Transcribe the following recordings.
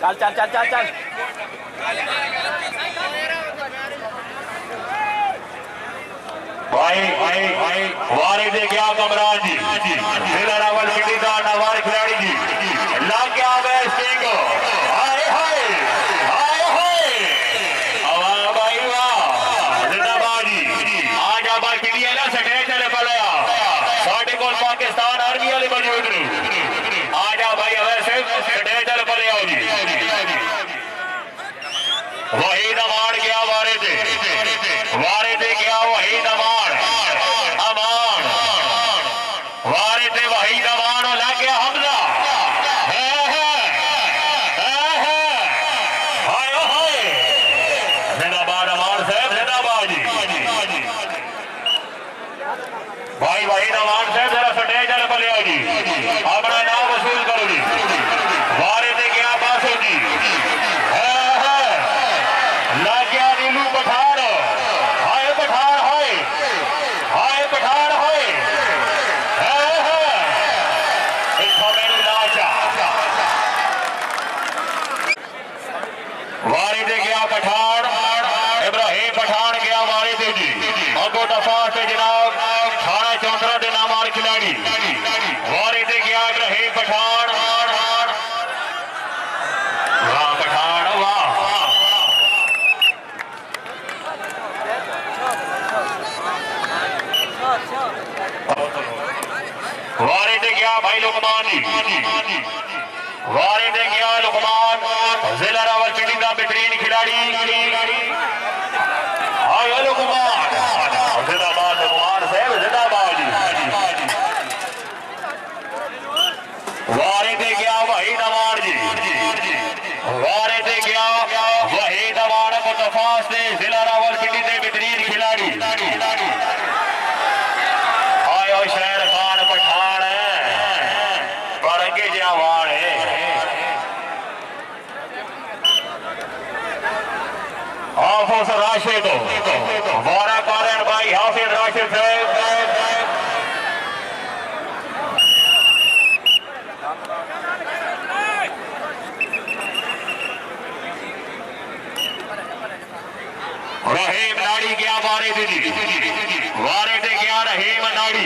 चल चल चल चल चल भाई वारे दे गया कमरान जी जिला रावल पिंडी का नवार खिलाड़ी जी लग गया गए स्टिंग हाय हाय हाय हाय वाह भाई वाह जिंदाबाद जी आज आप पिंडी है ना सटे चले पलया साढ़े को पाकिस्तान आर्मी वाले मौजूद ने आज आप भाई वैसे सटे चले पलया जी वही दमाड़ गया वारे दे गया वही दमाड़ अमान वारे दे वही दमाड़ लग गया हमला जिंदाबाद अमान साहब जिंदाबाद जी भाई वही दमाड़ साहब जरा सटे चल पलिया जी अपना नाम वसूल करो जी वारे दे गया बासो जी लग गया नीलू पठार हाय पठार हाय पठार हाय मेनू लाचा वारे दे गया पठान इब्राहिम पठान गया वारे दे जी अगो दफा से जनाब थाना चौंतरा के नामार खिलाड़ी वारे दे गया इब्राहिम पठान वाह पठान वाह वारे दे गया भाई लुकमान जी वारे दे गया लुकमान जिला रावलपिंडी का बेहतरीन खिलाड़ी आयो लुकमान जिंदाबाद लुकमान साहब जिंदाबाद जी वारे दे गया वही दमान जी वारे दे गया वही दमान को तफास से जिला रावलपिंडी के बेहतरीन खिलाड़ी आयो शहर खान पठान पर अगे जवान हाफिज राशिद वारा कारण भाई हाफिज राशिद साहब रहीम नाड़ी गया वारे दीदी वारे दे गया रहीम नाड़ी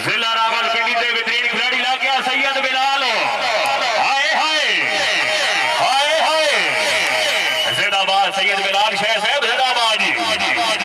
जिला रावलपिंडी के बेहतरीन खिलाड़ी ला गया सैयद बिलाल हाय हाय हाय हाय जिंदाबाद सैयद बिलाल शहर